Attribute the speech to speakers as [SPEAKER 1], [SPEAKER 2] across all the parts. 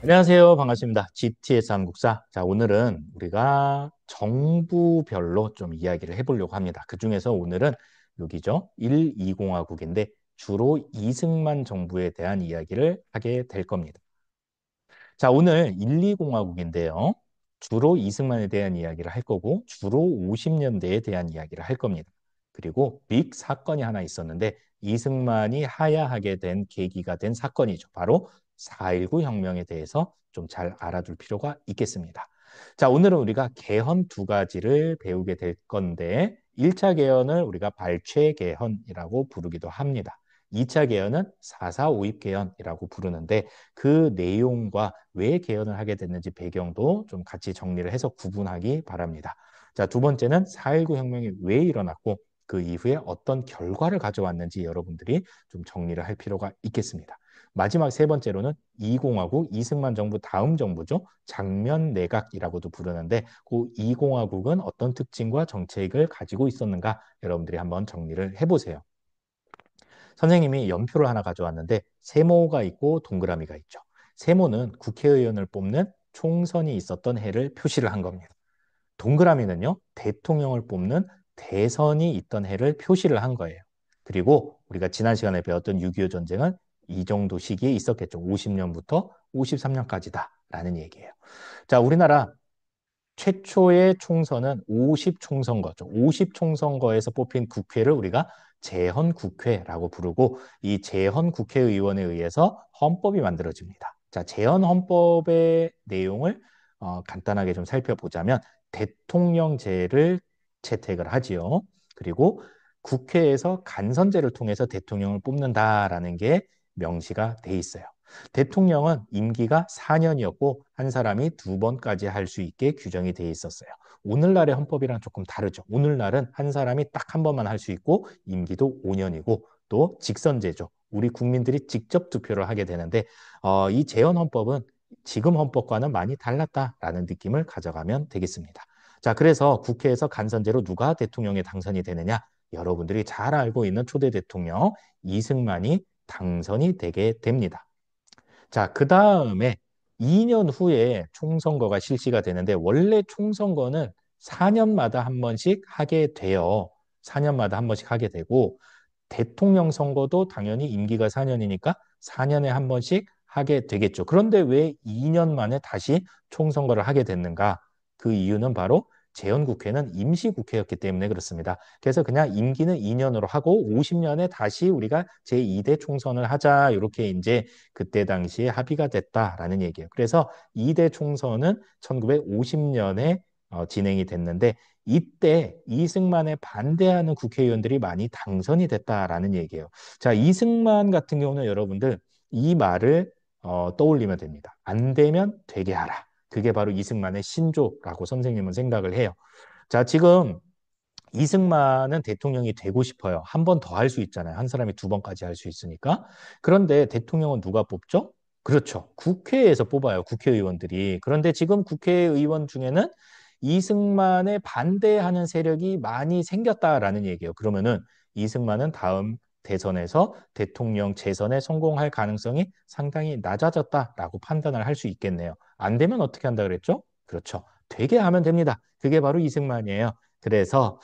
[SPEAKER 1] 안녕하세요. 반갑습니다. GTS 한국사. 자, 오늘은 우리가 정부별로 좀 이야기를 해보려고 합니다. 그중에서 오늘은 여기죠. 1, 2공화국인데 주로 이승만 정부에 대한 이야기를 하게 될 겁니다. 자, 오늘 1, 2공화국인데요. 주로 이승만에 대한 이야기를 할 거고 주로 50년대에 대한 이야기를 할 겁니다. 그리고 빅 사건이 하나 있었는데 이승만이 하야하게 된 계기가 된 사건이죠. 바로 4.19 혁명에 대해서 좀 잘 알아둘 필요가 있겠습니다. 자, 오늘은 우리가 개헌 두 가지를 배우게 될 건데 1차 개헌을 우리가 발췌 개헌이라고 부르기도 합니다. 2차 개헌은 4.4 5.18 개헌이라고 부르는데 그 내용과 왜 개헌을 하게 됐는지 배경도 좀 같이 정리를 해서 구분하기 바랍니다. 자, 두 번째는 4.19 혁명이 왜 일어났고 그 이후에 어떤 결과를 가져왔는지 여러분들이 좀 정리를 할 필요가 있겠습니다. 마지막 세 번째로는 2공화국 이승만 정부 다음 정부죠. 장면 내각이라고도 부르는데 그 2공화국은 어떤 특징과 정책을 가지고 있었는가 여러분들이 한번 정리를 해보세요. 선생님이 연표를 하나 가져왔는데 세모가 있고 동그라미가 있죠. 세모는 국회의원을 뽑는 총선이 있었던 해를 표시를 한 겁니다. 동그라미는요, 대통령을 뽑는 대선이 있던 해를 표시를 한 거예요. 그리고 우리가 지난 시간에 배웠던 6.25 전쟁은 이 정도 시기에 있었겠죠. 50년부터 53년까지다라는 얘기예요. 자, 우리나라 최초의 총선은 50총선거죠. 50총선거에서 뽑힌 국회를 우리가 재헌국회라고 부르고 이 재헌국회의원에 의해서 헌법이 만들어집니다. 자, 재헌헌법의 내용을 간단하게 좀 살펴보자면 대통령제를 채택을 하지요. 그리고 국회에서 간선제를 통해서 대통령을 뽑는다라는 게 명시가 돼 있어요. 대통령은 임기가 4년이었고 한 사람이 두 번까지 할 수 있게 규정이 돼 있었어요. 오늘날의 헌법이랑 조금 다르죠. 오늘날은 한 사람이 딱 한 번만 할 수 있고 임기도 5년이고 또 직선제죠. 우리 국민들이 직접 투표를 하게 되는데 이 재헌 헌법은 지금 헌법과는 많이 달랐다라는 느낌을 가져가면 되겠습니다. 자, 그래서 국회에서 간선제로 누가 대통령에 당선이 되느냐? 여러분들이 잘 알고 있는 초대 대통령 이승만이 당선이 되게 됩니다. 자, 그 다음에 2년 후에 총선거가 실시가 되는데 원래 총선거는 4년마다 한 번씩 하게 돼요. 4년마다 한 번씩 하게 되고 대통령 선거도 당연히 임기가 4년이니까 4년에 한 번씩 하게 되겠죠. 그런데 왜 2년 만에 다시 총선거를 하게 됐는가? 그 이유는 바로 재헌국회는 임시국회였기 때문에 그렇습니다. 그래서 그냥 임기는 2년으로 하고 50년에 다시 우리가 제2대 총선을 하자 이렇게 이제 그때 당시에 합의가 됐다라는 얘기예요. 그래서 2대 총선은 1950년에 진행이 됐는데 이때 이승만에 반대하는 국회의원들이 많이 당선이 됐다라는 얘기예요. 자, 이승만 같은 경우는 여러분들 이 말을 떠올리면 됩니다. 안 되면 되게 하라. 그게 바로 이승만의 신조라고 선생님은 생각을 해요. 자, 지금 이승만은 대통령이 되고 싶어요. 한 번 더 할 수 있잖아요. 한 사람이 두 번까지 할 수 있으니까. 그런데 대통령은 누가 뽑죠? 그렇죠. 국회에서 뽑아요. 국회의원들이. 그런데 지금 국회의원 중에는 이승만에 반대하는 세력이 많이 생겼다라는 얘기예요. 그러면은 이승만은 다음 대선에서 대통령 재선에 성공할 가능성이 상당히 낮아졌다라고 판단을 할 수 있겠네요. 안 되면 어떻게 한다 그랬죠? 그렇죠. 되게 하면 됩니다. 그게 바로 이승만이에요. 그래서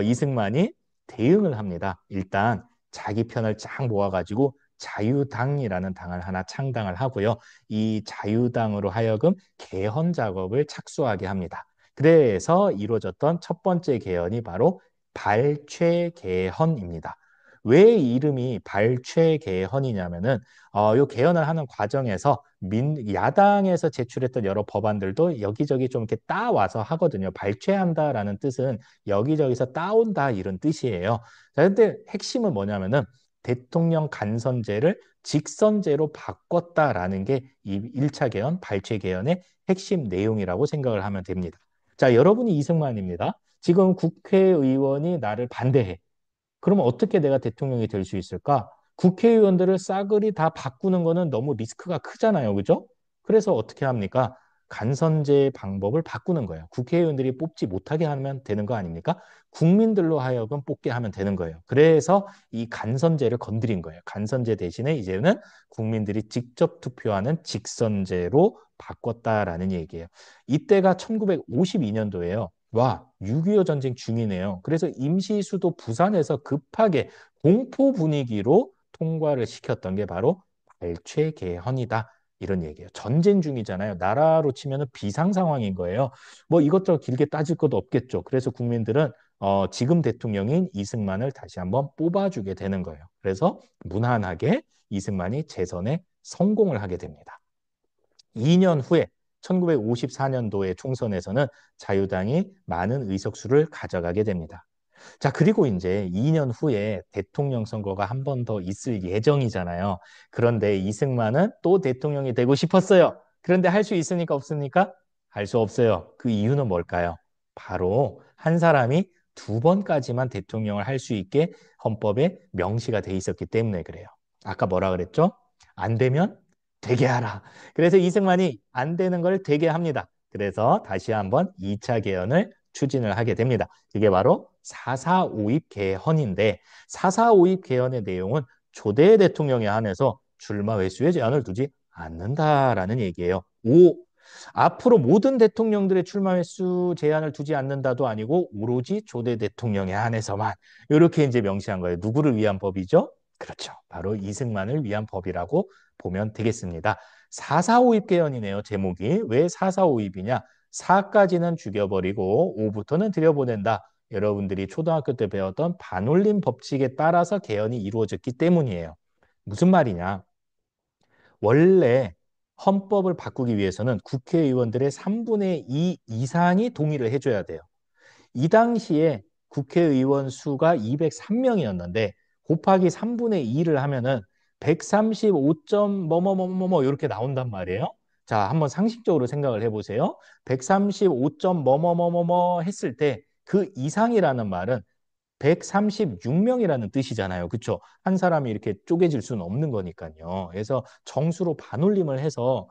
[SPEAKER 1] 이승만이 대응을 합니다. 일단 자기 편을 쫙 모아가지고 자유당이라는 당을 하나 창당을 하고요. 이 자유당으로 하여금 개헌 작업을 착수하게 합니다. 그래서 이루어졌던 첫 번째 개헌이 바로 발췌 개헌입니다. 왜 이름이 발췌 개헌이냐면은 요 개헌을 하는 과정에서 야당에서 제출했던 여러 법안들도 여기저기 좀 이렇게 따와서 하거든요. 발췌한다라는 뜻은 여기저기서 따온다 이런 뜻이에요. 자, 근데 핵심은 뭐냐면은 대통령 간선제를 직선제로 바꿨다라는 게 이 1차 개헌, 발췌 개헌의 핵심 내용이라고 생각을 하면 됩니다. 자, 여러분이 이승만입니다. 지금 국회의원이 나를 반대해. 그러면 어떻게 내가 대통령이 될 수 있을까? 국회의원들을 싸그리 다 바꾸는 거는 너무 리스크가 크잖아요. 그죠? 그래서 어떻게 합니까? 간선제 방법을 바꾸는 거예요. 국회의원들이 뽑지 못하게 하면 되는 거 아닙니까? 국민들로 하여금 뽑게 하면 되는 거예요. 그래서 이 간선제를 건드린 거예요. 간선제 대신에 이제는 국민들이 직접 투표하는 직선제로 바꿨다라는 얘기예요. 이때가 1952년도예요. 와, 6.25 전쟁 중이네요. 그래서 임시수도 부산에서 급하게 공포 분위기로 통과를 시켰던 게 바로 발췌개헌이다. 이런 얘기예요. 전쟁 중이잖아요. 나라로 치면 비상 상황인 거예요. 뭐 이것저것 길게 따질 것도 없겠죠. 그래서 국민들은 지금 대통령인 이승만을 다시 한번 뽑아주게 되는 거예요. 그래서 무난하게 이승만이 재선에 성공을 하게 됩니다. 2년 후에 1954년도의 총선에서는 자유당이 많은 의석수를 가져가게 됩니다. 자, 그리고 이제 2년 후에 대통령 선거가 한 번 더 있을 예정이잖아요. 그런데 이승만은 또 대통령이 되고 싶었어요. 그런데 할 수 있습니까? 없습니까? 할 수 없어요. 그 이유는 뭘까요? 바로 한 사람이 두 번까지만 대통령을 할 수 있게 헌법에 명시가 돼 있었기 때문에 그래요. 아까 뭐라 그랬죠? 안 되면 되게 하라. 그래서 이승만이 안 되는 걸 되게 합니다. 그래서 다시 한번 2차 개헌을 추진을 하게 됩니다. 이게 바로 4.4.5입 개헌인데 4.4.5입 개헌의 내용은 초대 대통령에 한해서 출마 횟수에 제한을 두지 않는다라는 얘기예요. 오, 앞으로 모든 대통령들의 출마 횟수 제한을 두지 않는다도 아니고 오로지 초대 대통령에 한해서만 이렇게 이제 명시한 거예요. 누구를 위한 법이죠? 그렇죠. 바로 이승만을 위한 법이라고 보면 되겠습니다. 4.4.5입 개헌이네요. 제목이. 왜 4.4.5입이냐? 4까지는 죽여버리고 5부터는 들여보낸다. 여러분들이 초등학교 때 배웠던 반올림 법칙에 따라서 개헌이 이루어졌기 때문이에요. 무슨 말이냐? 원래 헌법을 바꾸기 위해서는 국회의원들의 3분의 2 이상이 동의를 해줘야 돼요. 이 당시에 국회의원 수가 203명이었는데 곱하기 3분의 2를 하면은 135점 뭐뭐뭐뭐뭐 이렇게 나온단 말이에요. 자, 한번 상식적으로 생각을 해보세요. 135점 뭐뭐뭐뭐뭐 했을 때 그 이상이라는 말은 136명이라는 뜻이잖아요. 그렇죠? 한 사람이 이렇게 쪼개질 수는 없는 거니까요. 그래서 정수로 반올림을 해서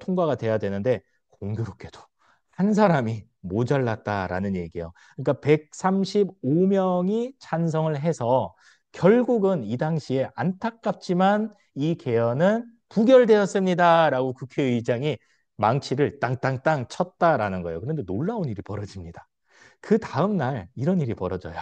[SPEAKER 1] 통과가 돼야 되는데 공교롭게도 한 사람이 모자랐다라는 얘기예요. 그러니까 135명이 찬성을 해서 결국은 이 당시에 안타깝지만 이 개헌은 부결되었습니다라고 국회의장이 망치를 땅땅땅 쳤다라는 거예요. 그런데 놀라운 일이 벌어집니다. 그 다음 날 이런 일이 벌어져요.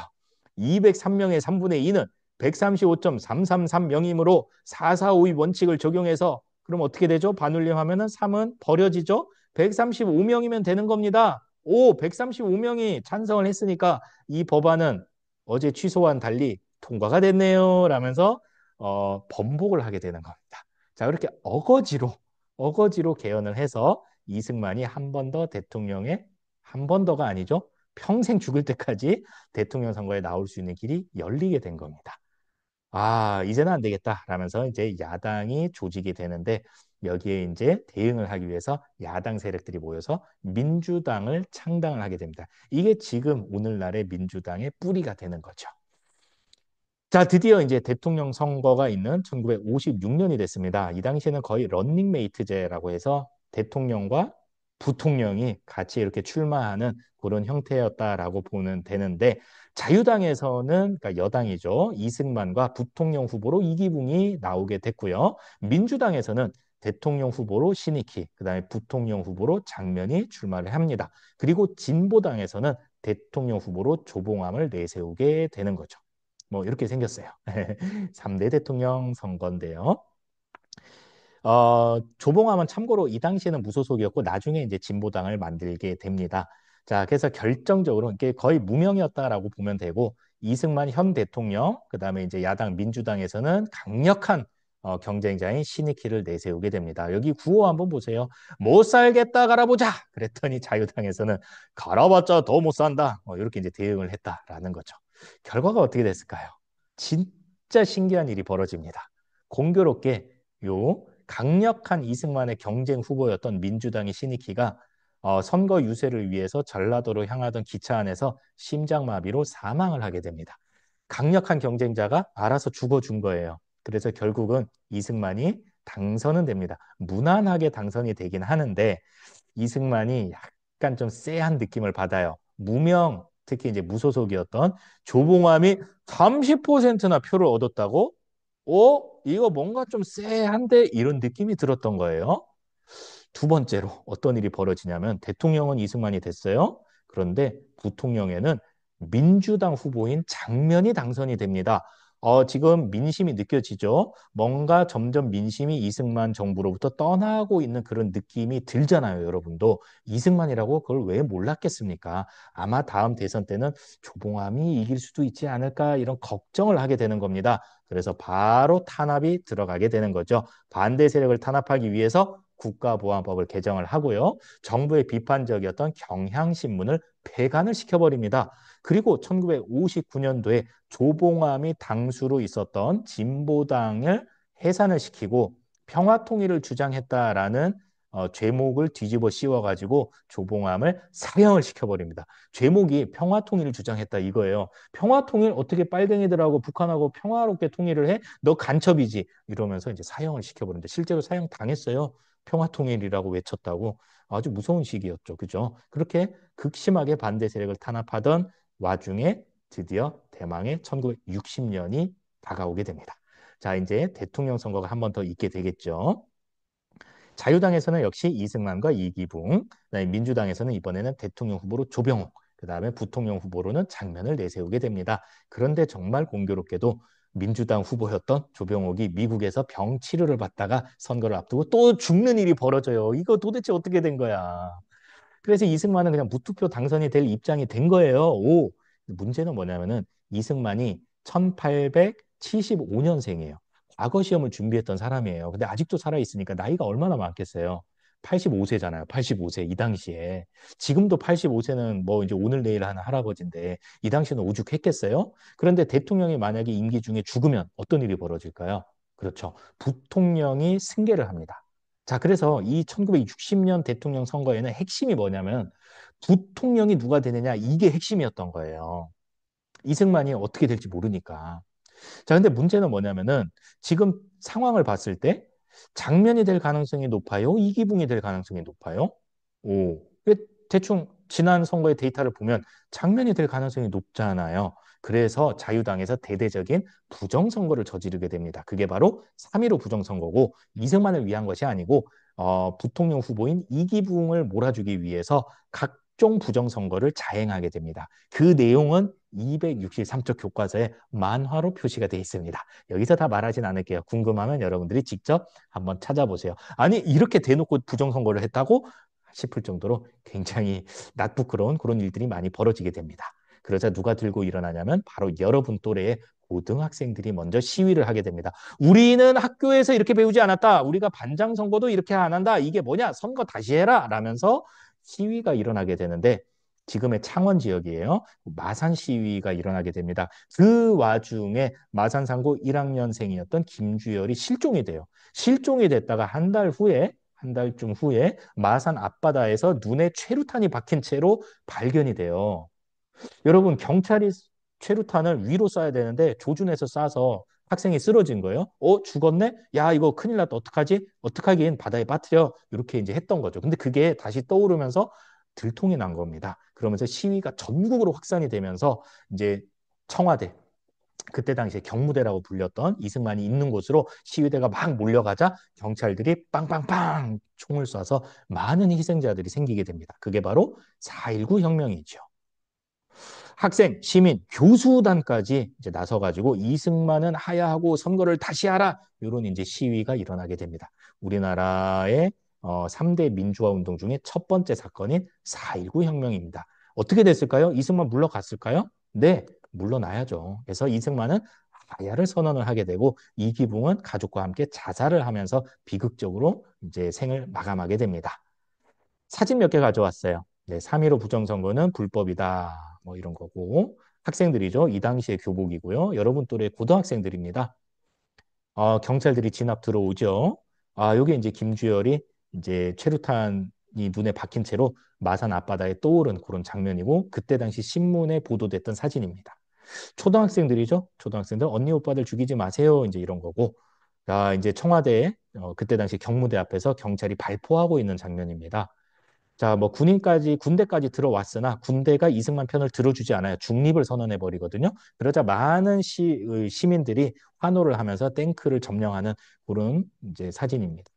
[SPEAKER 1] 203명의 3분의 2는 135.333명이므로 4.4.5의 원칙을 적용해서 그럼 어떻게 되죠? 반올림하면은 3은 버려지죠? 135명이면 되는 겁니다. 오, 135명이 찬성을 했으니까 이 법안은 어제 취소와는 달리 통과가 됐네요. 라면서 번복을 하게 되는 겁니다. 자, 이렇게 어거지로 개헌을 해서 이승만이 한 번 더 대통령에 한 번 더가 아니죠. 평생 죽을 때까지 대통령 선거에 나올 수 있는 길이 열리게 된 겁니다. 아, 이제는 안 되겠다 라면서 이제 야당이 조직이 되는데 여기에 이제 대응을 하기 위해서 야당 세력들이 모여서 민주당을 창당을 하게 됩니다. 이게 지금 오늘날의 민주당의 뿌리가 되는 거죠. 자, 드디어 이제 대통령 선거가 있는 1956년이 됐습니다. 이 당시에는 거의 런닝메이트제라고 해서 대통령과 부통령이 같이 이렇게 출마하는 그런 형태였다라고 보면 되는데 자유당에서는 그러니까 여당이죠. 이승만과 부통령 후보로 이기붕이 나오게 됐고요. 민주당에서는 대통령 후보로 신익희, 그다음에 부통령 후보로 장면이 출마를 합니다. 그리고 진보당에서는 대통령 후보로 조봉암을 내세우게 되는 거죠. 뭐 이렇게 생겼어요. 3대 대통령 선거인데요. 조봉암은 참고로 이 당시에는 무소속이었고 나중에 이제 진보당을 만들게 됩니다. 자, 그래서 결정적으로 이게 거의 무명이었다라고 보면 되고 이승만 현 대통령, 그다음에 이제 야당 민주당에서는 강력한 경쟁자인 신익희를 내세우게 됩니다. 여기 구호 한번 보세요. 못 살겠다 갈아보자. 그랬더니 자유당에서는 갈아봤자 더 못 산다. 이렇게 이제 대응을 했다라는 거죠. 결과가 어떻게 됐을까요? 진짜 신기한 일이 벌어집니다. 공교롭게 요 강력한 이승만의 경쟁 후보였던 민주당의 신익희가 선거 유세를 위해서 전라도로 향하던 기차 안에서 심장마비로 사망을 하게 됩니다. 강력한 경쟁자가 알아서 죽어준 거예요. 그래서 결국은 이승만이 당선은 됩니다. 무난하게 당선이 되긴 하는데 이승만이 약간 좀 쎄한 느낌을 받아요. 무명, 특히 이제 무소속이었던 조봉암이 30%나 표를 얻었다고? 이거 뭔가 좀 쎄한데 이런 느낌이 들었던 거예요. 두 번째로 어떤 일이 벌어지냐면 대통령은 이승만이 됐어요. 그런데 부통령에는 민주당 후보인 장면이 당선이 됩니다. 지금 민심이 느껴지죠? 뭔가 점점 민심이 이승만 정부로부터 떠나고 있는 그런 느낌이 들잖아요, 여러분도. 이승만이라고 그걸 왜 몰랐겠습니까? 아마 다음 대선 때는 조봉암이 이길 수도 있지 않을까 이런 걱정을 하게 되는 겁니다. 그래서 바로 탄압이 들어가게 되는 거죠. 반대 세력을 탄압하기 위해서 국가보안법을 개정을 하고요. 정부의 비판적이었던 경향신문을 폐간을 시켜버립니다. 그리고 1959년도에 조봉암이 당수로 있었던 진보당을 해산을 시키고 평화통일을 주장했다라는 죄목을 뒤집어 씌워가지고 조봉암을 사형을 시켜버립니다. 죄목이 평화통일을 주장했다 이거예요. 평화통일 어떻게 빨갱이들하고 북한하고 평화롭게 통일을 해? 너 간첩이지. 이러면서 이제 사형을 시켜버리는데 실제로 사형 당했어요. 평화통일이라고 외쳤다고. 아주 무서운 시기였죠. 그죠? 그렇게 극심하게 반대 세력을 탄압하던 와중에 드디어 대망의 1960년이 다가오게 됩니다. 자, 이제 대통령 선거가 한 번 더 있게 되겠죠. 자유당에서는 역시 이승만과 이기붕, 그다음에 민주당에서는 이번에는 대통령 후보로 조병옥, 그다음에 부통령 후보로는 장면을 내세우게 됩니다. 그런데 정말 공교롭게도 민주당 후보였던 조병옥이 미국에서 병 치료를 받다가 선거를 앞두고 또 죽는 일이 벌어져요. 이거 도대체 어떻게 된 거야? 그래서 이승만은 그냥 무투표 당선이 될 입장이 된 거예요. 문제는 뭐냐면은 이승만이 1875년생이에요. 과거 시험을 준비했던 사람이에요. 근데 아직도 살아있으니까 나이가 얼마나 많겠어요? 85세잖아요. 85세 이 당시에. 지금도 85세는 뭐 이제 오늘 내일 하는 할아버지인데 이 당시에는 오죽했겠어요? 그런데 대통령이 만약에 임기 중에 죽으면 어떤 일이 벌어질까요? 그렇죠. 부통령이 승계를 합니다. 자, 그래서 이 1960년 대통령 선거에는 핵심이 뭐냐면 부통령이 누가 되느냐 이게 핵심이었던 거예요. 이승만이 어떻게 될지 모르니까. 자, 근데 문제는 뭐냐면은 지금 상황을 봤을 때 장면이 될 가능성이 높아요? 이기붕이 될 가능성이 높아요? 왜 대충 지난 선거의 데이터를 보면 장면이 될 가능성이 높잖아요. 그래서 자유당에서 대대적인 부정선거를 저지르게 됩니다. 그게 바로 3.15 부정선거고 이승만을 위한 것이 아니고 부통령 후보인 이기붕을 몰아주기 위해서 각종 부정선거를 자행하게 됩니다. 그 내용은 263쪽 교과서에 만화로 표시가 되어 있습니다. 여기서 다 말하진 않을게요. 궁금하면 여러분들이 직접 한번 찾아보세요. 아니, 이렇게 대놓고 부정선거를 했다고 싶을 정도로 굉장히 낯부끄러운 그런 일들이 많이 벌어지게 됩니다. 그러자 누가 들고 일어나냐면 바로 여러분 또래의 고등학생들이 먼저 시위를 하게 됩니다. 우리는 학교에서 이렇게 배우지 않았다. 우리가 반장 선거도 이렇게 안 한다. 이게 뭐냐? 선거 다시 해라. 라면서 시위가 일어나게 되는데 지금의 창원 지역이에요. 마산 시위가 일어나게 됩니다. 그 와중에 마산 상고 1학년생이었던 김주열이 실종이 돼요. 실종이 됐다가 한 달쯤 후에 마산 앞바다에서 눈에 최루탄이 박힌 채로 발견이 돼요. 여러분, 경찰이 최루탄을 위로 쏴야 되는데 조준해서 쏴서 학생이 쓰러진 거예요. 죽었네? 야, 이거 큰일 났다. 어떡하지? 어떡하긴 바다에 빠뜨려. 이렇게 이제 했던 거죠. 근데 그게 다시 떠오르면서 들통이 난 겁니다. 그러면서 시위가 전국으로 확산이 되면서 이제 청와대, 그때 당시에 경무대라고 불렸던 이승만이 있는 곳으로 시위대가 막 몰려가자 경찰들이 빵빵빵 총을 쏴서 많은 희생자들이 생기게 됩니다. 그게 바로 4.19 혁명이죠. 학생, 시민, 교수단까지 이제 나서가지고 이승만은 하야하고 선거를 다시 하라 이런 이제 시위가 일어나게 됩니다. 우리나라의 3대 민주화 운동 중에 첫 번째 사건인 4.19 혁명입니다. 어떻게 됐을까요? 이승만 물러갔을까요? 네, 물러나야죠. 그래서 이승만은 하야를 선언을 하게 되고 이기붕은 가족과 함께 자살을 하면서 비극적으로 이제 생을 마감하게 됩니다. 사진 몇 개 가져왔어요. 네, 3.15 부정선거는 불법이다. 뭐 이런 거고. 학생들이죠. 이 당시의 교복이고요. 여러분 또래 고등학생들입니다. 경찰들이 진압 들어오죠. 요게 이제 김주열이 이제 최루탄이 눈에 박힌 채로 마산 앞바다에 떠오른 그런 장면이고 그때 당시 신문에 보도됐던 사진입니다. 초등학생들이죠. 초등학생들 언니 오빠들 죽이지 마세요. 이제 이런 거고 자, 이제 청와대, 그때 당시 경무대 앞에서 경찰이 발포하고 있는 장면입니다. 자, 뭐 군대까지 들어왔으나 군대가 이승만 편을 들어주지 않아요. 중립을 선언해 버리거든요. 그러자 많은 시민들이 환호를 하면서 탱크를 점령하는 그런 이제 사진입니다.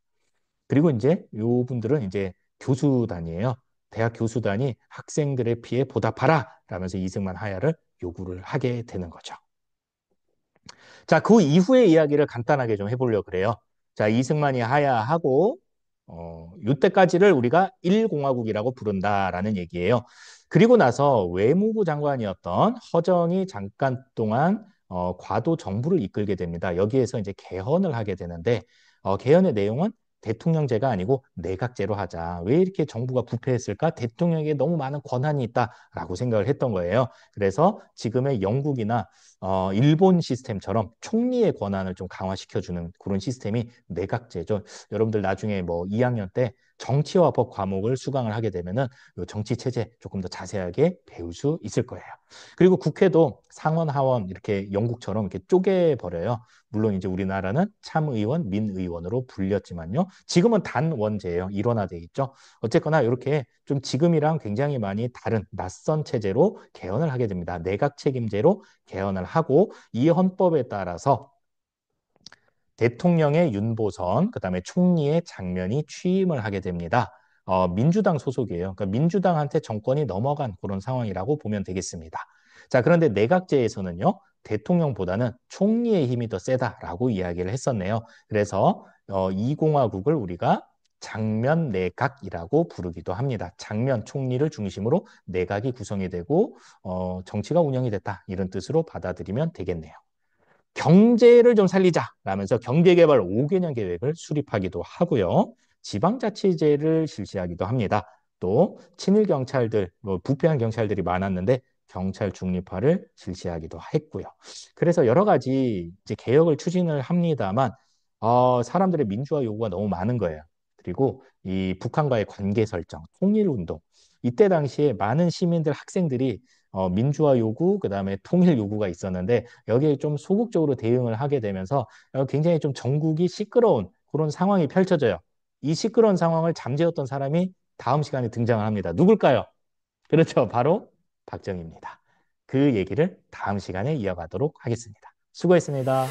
[SPEAKER 1] 그리고 이제 요 분들은 이제 교수단이에요. 대학 교수단이 학생들의 피해 보답하라 라면서 이승만 하야를 요구를 하게 되는 거죠. 자, 그 이후의 이야기를 간단하게 좀 해보려고 그래요. 자, 이승만이 하야하고, 이때까지를 우리가 일공화국이라고 부른다라는 얘기예요. 그리고 나서 외무부 장관이었던 허정이 잠깐 동안 과도 정부를 이끌게 됩니다. 여기에서 이제 개헌을 하게 되는데, 개헌의 내용은 대통령제가 아니고 내각제로 하자. 왜 이렇게 정부가 부패했을까? 대통령에게 너무 많은 권한이 있다라고 생각을 했던 거예요. 그래서 지금의 영국이나 일본 시스템처럼 총리의 권한을 좀 강화시켜주는 그런 시스템이 내각제죠. 여러분들 나중에 뭐 2학년 때 정치와 법 과목을 수강을 하게 되면은 요 정치 체제 조금 더 자세하게 배울 수 있을 거예요. 그리고 국회도 상원, 하원 이렇게 영국처럼 이렇게 쪼개 버려요. 물론 이제 우리나라는 참의원, 민의원으로 불렸지만요. 지금은 단원제예요. 일원화돼 있죠. 어쨌거나 이렇게 좀 지금이랑 굉장히 많이 다른 낯선 체제로 개헌을 하게 됩니다. 내각 책임제로 개헌을 하고 이 헌법에 따라서 대통령의 윤보선, 그다음에 총리의 장면이 취임을 하게 됩니다. 민주당 소속이에요. 그러니까 민주당한테 정권이 넘어간 그런 상황이라고 보면 되겠습니다. 자, 그런데 내각제에서는요, 대통령보다는 총리의 힘이 더 세다라고 이야기를 했었네요. 그래서 이 공화국을 우리가 장면 내각이라고 부르기도 합니다. 장면 총리를 중심으로 내각이 구성이 되고 정치가 운영이 됐다 이런 뜻으로 받아들이면 되겠네요. 경제를 좀 살리자라면서 경제개발 5개년 계획을 수립하기도 하고요. 지방자치제를 실시하기도 합니다. 또 친일 경찰들, 뭐 부패한 경찰들이 많았는데 경찰 중립화를 실시하기도 했고요. 그래서 여러 가지 이제 개혁을 추진을 합니다만 사람들의 민주화 요구가 너무 많은 거예요. 그리고 이 북한과의 관계 설정, 통일 운동. 이때 당시에 많은 시민들, 학생들이 민주화 요구, 그다음에 통일 요구가 있었는데 여기에 좀 소극적으로 대응을 하게 되면서 굉장히 좀 전국이 시끄러운 그런 상황이 펼쳐져요. 이 시끄러운 상황을 잠재웠던 사람이 다음 시간에 등장을 합니다. 누굴까요? 그렇죠. 바로 박정희입니다. 그 얘기를 다음 시간에 이어가도록 하겠습니다. 수고했습니다.